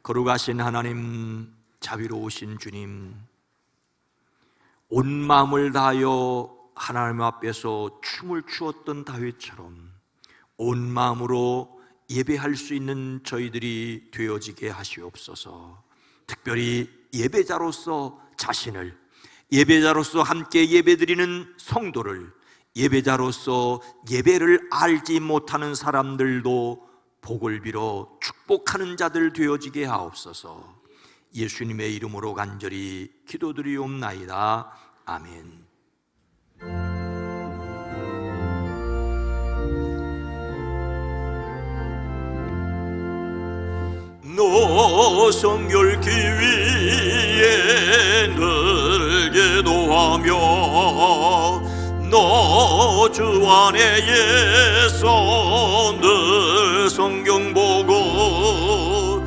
거룩하신 하나님, 자비로우신 주님, 온 마음을 다하여 하나님 앞에서 춤을 추었던 다윗처럼 온 마음으로 예배할 수 있는 저희들이 되어지게 하시옵소서. 특별히 예배자로서 자신을, 예배자로서 함께 예배드리는 성도를, 예배자로서 예배를 알지 못하는 사람들도 복을 빌어 축복하는 자들 되어지게 하옵소서. 예수님의 이름으로 간절히 기도드리옵나이다. 아멘. 너 성결기 위에 늘 기도하며 너 주 안에서 늘 성경 보고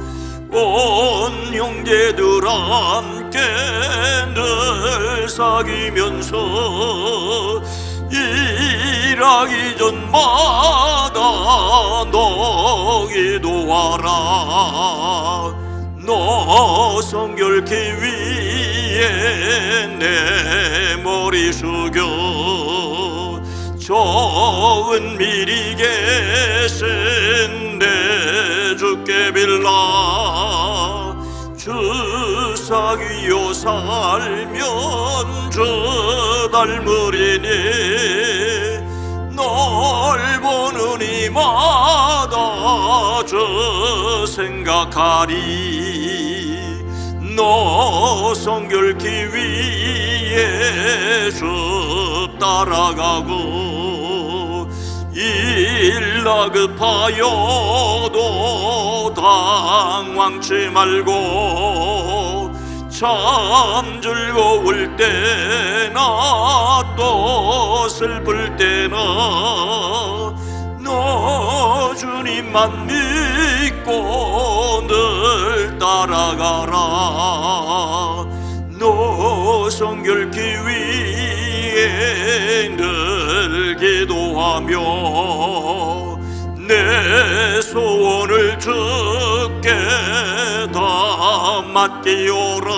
온 형제들 함께 늘 사귀면서 일하기 전마다 너 기도하라. 너 성결기 위에 내 머리 숙여 적은 미리 계신 내 주께 빌라. 주 사귀어 살면 주 닮으리니 널 보는 이마다 주 생각하리. 너 성결기 위에 주 따라가고 일 다급하여도 당황치 말고 참 즐거울 때나 또 슬플 때나 너 주님만 믿고 늘 따라가라. 너 성결기 위에 늘 기도하며 내 소원을 주께 다 맡기오라.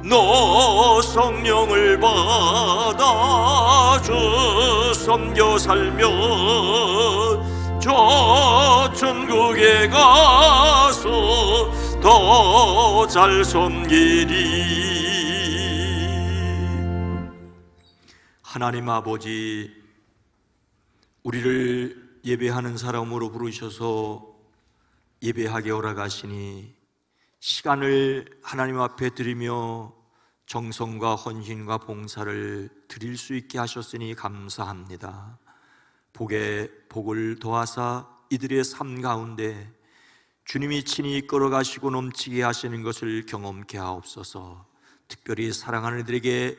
너 성령을 받아 주 섬겨 살며 저 천국에 가서 더 잘 섬기리. 하나님 아버지, 우리를 예배하는 사람으로 부르셔서 예배하게 오라가시니 시간을 하나님 앞에 드리며 정성과 헌신과 봉사를 드릴 수 있게 하셨으니 감사합니다. 복에 복을 더하사 이들의 삶 가운데 주님이 친히 이끌어가시고 넘치게 하시는 것을 경험케 하옵소서. 특별히 사랑하는 이들에게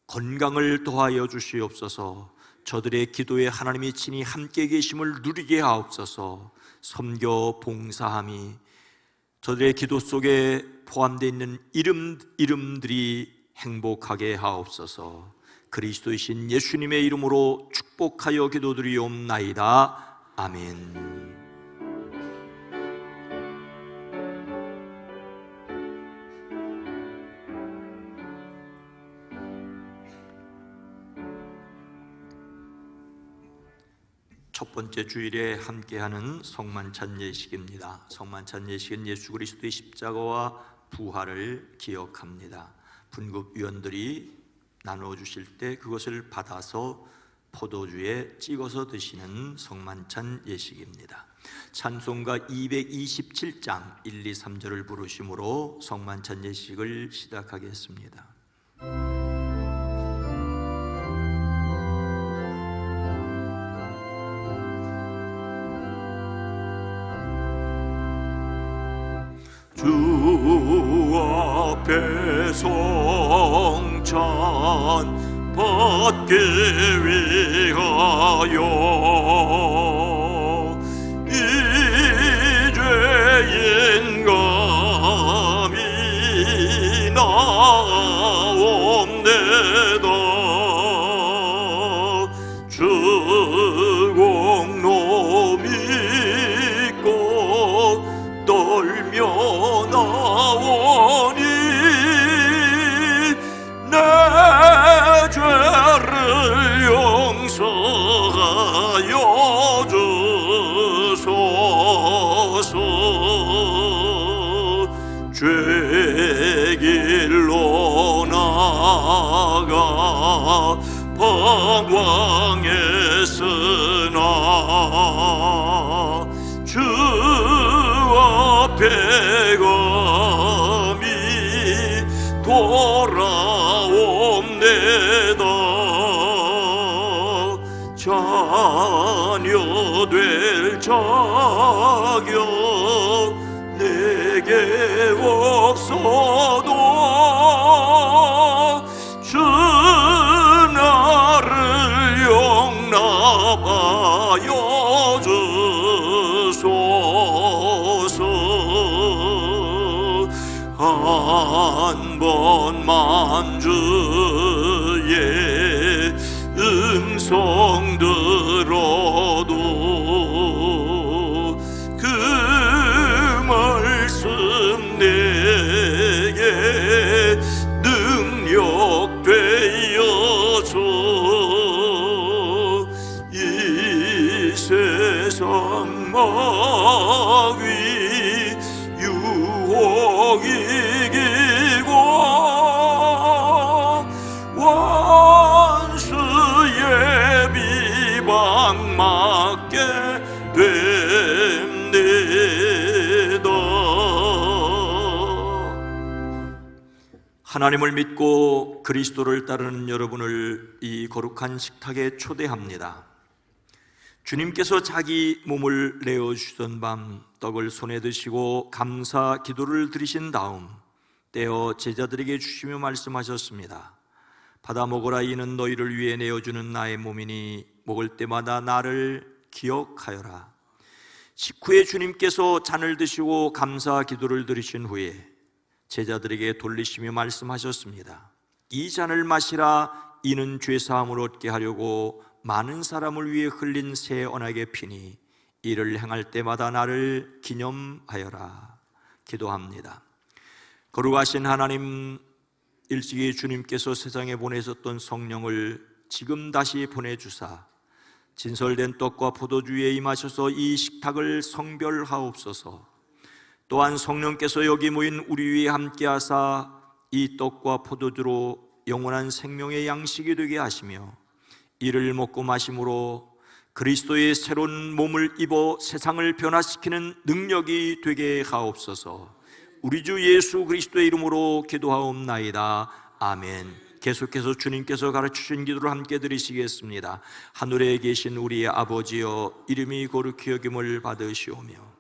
건강을 더하여 주시옵소서. 저들의 기도에 하나님이 친히 함께 계심을 누리게 하옵소서. 섬겨 봉사함이 저들의 기도 속에 포함되어 있는 이름들이 행복하게 하옵소서. 그리스도이신 예수님의 이름으로 축복하여 기도드리옵나이다. 아멘. 첫 번째 주일에 함께하는 성만찬 예식입니다. 성만찬 예식은 예수 그리스도의 십자가와 부활을 기억합니다. 분급위원들이 나누어 주실 때 그것을 받아서 포도주에 찍어서 드시는 성만찬 예식입니다. 찬송가 227장 1, 2, 3절을 부르심으로 성만찬 예식을 시작하겠습니다. 주 앞에 성찬 받기 위하여 이 죄인 감히 나옵니다. 주 공로 믿고 떨며 나오니 내 죄 방황했으나 주 앞에 감히 돌아옵네다. 자녀 될 자격 내게 없어도 주 나를 용납하여 주소서. 한 번만 주의 음성 들어도 그 말씀 내게 능력 되어줘. 이 세상 마귀 유혹 이기고 원수의 비방 맞게 됩니다. 하나님을 믿고 그리스도를 따르는 여러분을 이 거룩한 식탁에 초대합니다. 주님께서 자기 몸을 내어주시던 밤 떡을 손에 드시고 감사 기도를 드리신 다음 떼어 제자들에게 주시며 말씀하셨습니다. 받아 먹으라. 이는 너희를 위해 내어주는 나의 몸이니 먹을 때마다 나를 기억하여라. 식후에 주님께서 잔을 드시고 감사 기도를 드리신 후에 제자들에게 돌리시며 말씀하셨습니다. 이 잔을 마시라. 이는 죄사함을 얻게 하려고 많은 사람을 위해 흘린 새 언약의 피니 이를 행할 때마다 나를 기념하여라. 기도합니다. 거룩하신 하나님, 일찍이 주님께서 세상에 보내셨던 성령을 지금 다시 보내주사 진설된 떡과 포도주에 임하셔서 이 식탁을 성별하옵소서. 또한 성령께서 여기 모인 우리 위에 함께하사 이 떡과 포도주로 영원한 생명의 양식이 되게 하시며 이를 먹고 마심으로 그리스도의 새로운 몸을 입어 세상을 변화시키는 능력이 되게 하옵소서. 우리 주 예수 그리스도의 이름으로 기도하옵나이다. 아멘. 계속해서 주님께서 가르치신 기도를 함께 드리시겠습니다. 하늘에 계신 우리의 아버지여, 이름이 거룩히 여김을 받으시오며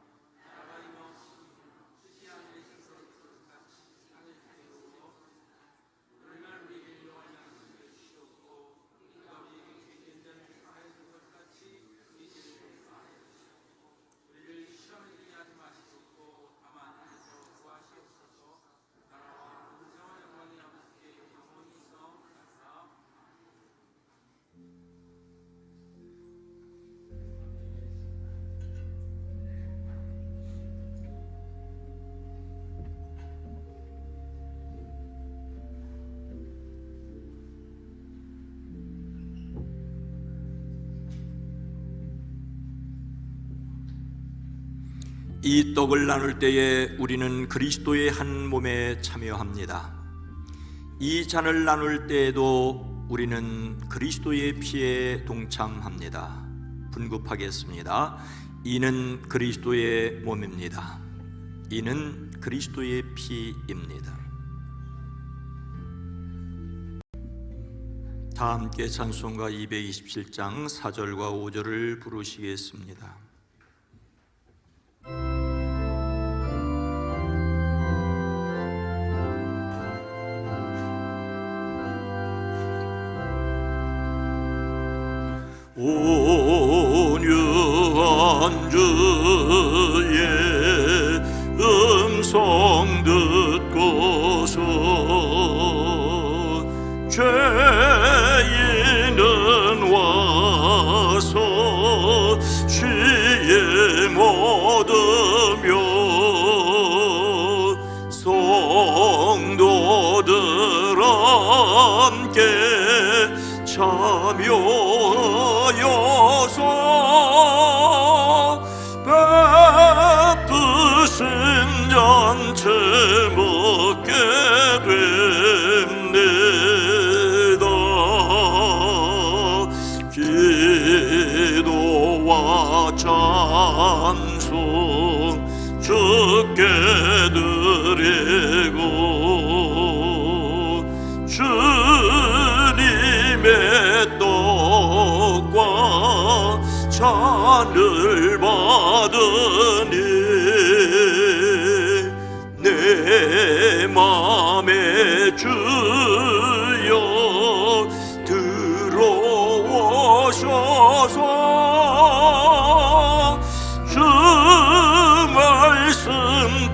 이 떡을 나눌 때에 우리는 그리스도의 한 몸에 참여합니다. 이 잔을 나눌 때에도 우리는 그리스도의 피에 동참합니다. 분급하겠습니다. 이는 그리스도의 몸입니다. 이는 그리스도의 피입니다. 다 함께 찬송가 227장 4절과 5절을 부르시겠습니다. 온유한 주의 음성 듣고서 죄인은 와서 취해 얻으며 성도들 함께 참여여서 베푸신 잔채 먹게 됩니다. 주께 드리고 주님의 떡과 잔을 받으니 내 맘에 주여 들어오셔서 주 말씀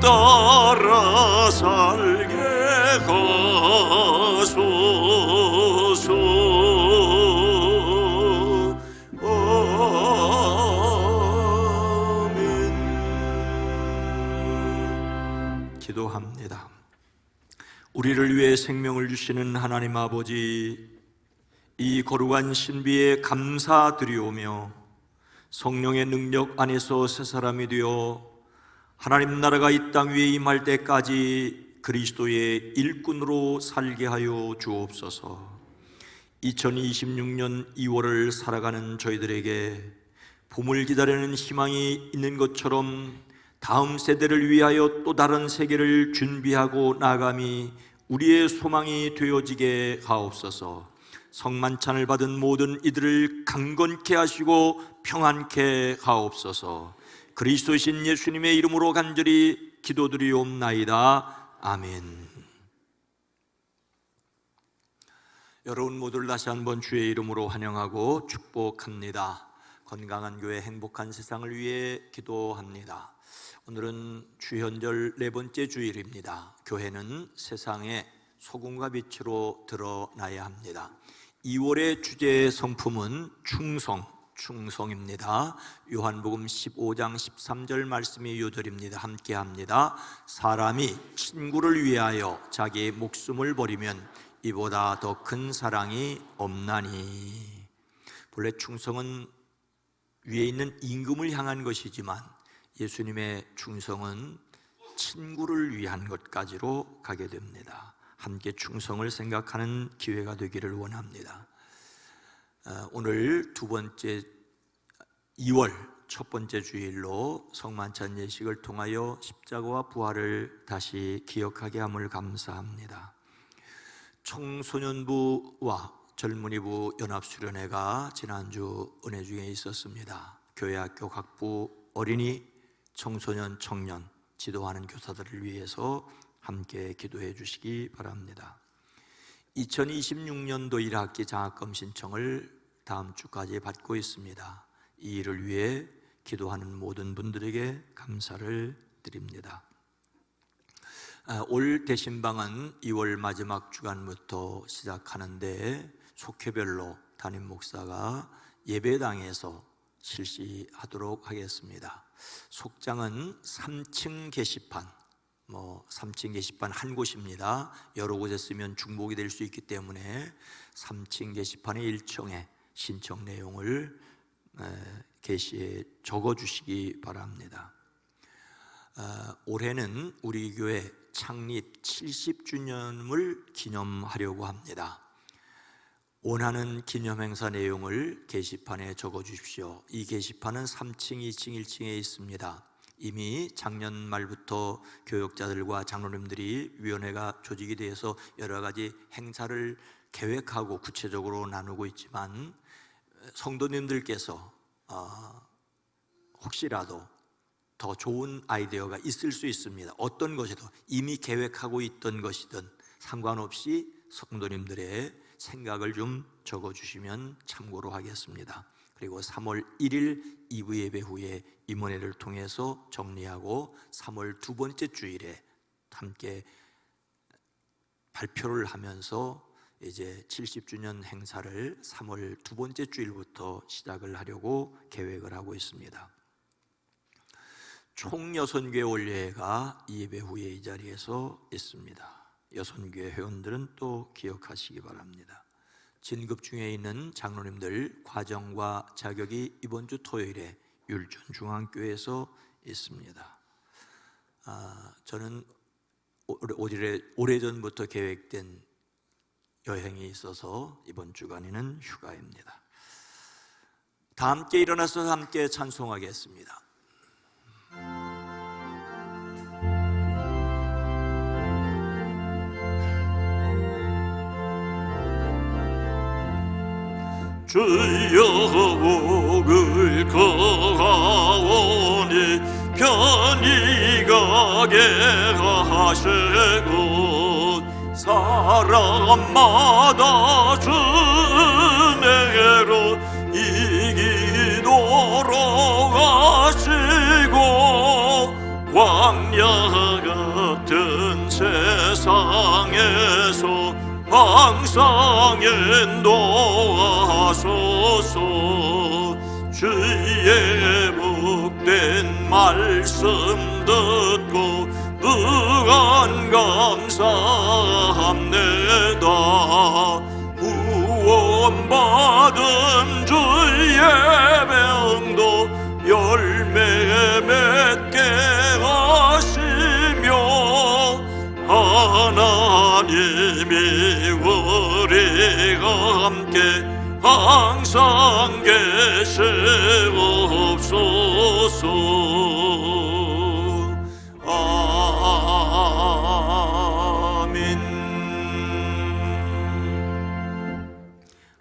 따라 살게 하소서. 아멘. 기도합니다. 우리를 위해 생명을 주시는 하나님 아버지, 이 거룩한 신비에 감사드리오며 성령의 능력 안에서 새 사람이 되어 하나님 나라가 이 땅 위에 임할 때까지 그리스도의 일꾼으로 살게 하여 주옵소서. 2026년 2월을 살아가는 저희들에게 봄을 기다리는 희망이 있는 것처럼 다음 세대를 위하여 또 다른 세계를 준비하고 나감이 우리의 소망이 되어지게 하옵소서. 성만찬을 받은 모든 이들을 강건케 하시고 평안케 하옵소서. 그리스도신 예수님의 이름으로 간절히 기도드리옵나이다. 아멘. 여러분 모두를 다시 한번 주의 이름으로 환영하고 축복합니다. 건강한 교회, 행복한 세상을 위해 기도합니다. 오늘은 주현절 네 번째 주일입니다. 교회는 세상에 소금과 빛으로 드러나야 합니다. 2월의 주제 성품은 충성입니다. 요한복음 15장 13절 말씀이 요절입니다. 함께 합니다. 사람이 친구를 위하여 자기의 목숨을 버리면 이보다 더 큰 사랑이 없나니. 본래 충성은 위에 있는 임금을 향한 것이지만 예수님의 충성은 친구를 위한 것까지로 가게 됩니다. 함께 충성을 생각하는 기회가 되기를 원합니다. 오늘 두 번째 2월 첫 번째 주일로 성만찬 예식을 통하여 십자가와 부활을 다시 기억하게 함을 감사합니다. 청소년부와 젊은이부 연합수련회가 지난주 은혜 중에 있었습니다. 교회학교 각부 어린이, 청소년, 청년 지도하는 교사들을 위해서 함께 기도해 주시기 바랍니다. 2026년도 1학기 장학금 신청을 다음 주까지 받고 있습니다. 이 일을 위해 기도하는 모든 분들에게 감사를 드립니다. 올 대신방은 2월 마지막 주간부터 시작하는데 속회별로 담임 목사가 예배당에서 실시하도록 하겠습니다. 속장은 3층 게시판, 3층 게시판 한 곳입니다. 여러 곳에 쓰면 중복이 될 수 있기 때문에 3층 게시판의 1층에 신청 내용을 게시에 적어주시기 바랍니다. 올해는 우리 교회 창립 70주년을 기념하려고 합니다. 원하는 기념행사 내용을 게시판에 적어주십시오. 이 게시판은 3층, 2층, 1층에 있습니다. 이미 작년 말부터 교역자들과 장로님들이 위원회가 조직이 되어서 여러 가지 행사를 계획하고 구체적으로 나누고 있지만 성도님들께서 혹시라도 더 좋은 아이디어가 있을 수 있습니다. 어떤 것이든 이미 계획하고 있던 것이든 상관없이 성도님들의 생각을 좀 적어주시면 참고로 하겠습니다. 그리고 3월 1일 2부 예배 후에 임원회를 통해서 정리하고 3월 두 번째 주일에 함께 발표를 하면서 이제 70주년 행사를 3월 두 번째 주일부터 시작을 하려고 계획을 하고 있습니다. 총 6교회 올예회가 이 예배 후에 이 자리에서 있습니다. 6교회 회원들은 또 기억하시기 바랍니다. 진급 중에 있는 장로님들 과정과 자격이 이번 주 토요일에 율전 중앙교회에서 있습니다. 저는 오래전부터 계획된 여행이 있어서 이번 주간에는 휴가입니다. 다 함께 일어나서 함께 찬송하겠습니다. 주여 복을 거하오니 편히 가게 하시고 사람마다 주내로 이기도록 하시고 광야 같은 세상에서 항상 인도하소서. 주의 복된 말씀 듣고 무한 감사합니다. 구원받은 주의 명도 열매 맺게 하시며 하나님이 우리가 함께 항상 계시옵소서. 아멘.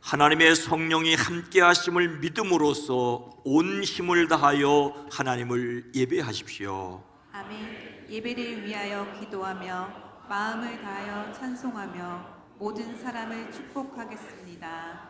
하나님의 성령이 함께 하심을 믿음으로써 온 힘을 다하여 하나님을 예배하십시오. 아멘. 예배를 위하여 기도하며 마음을 다하여 찬송하며 모든 사람을 축복하겠습니다.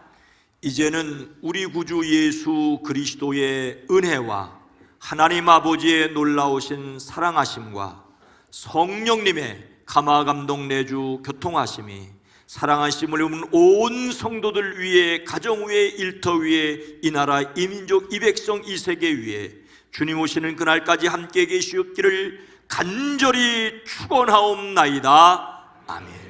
이제는 우리 구주 예수 그리스도의 은혜와 하나님 아버지의 놀라우신 사랑하심과 성령님의 감화감동 내주 교통하심이 사랑하심을 입은 온 성도들 위에, 가정 위에, 일터 위에, 이 나라, 이 민족, 이 백성, 이 세계 위에 주님 오시는 그날까지 함께 계시옵기를 간절히 축원하옵나이다. 아멘.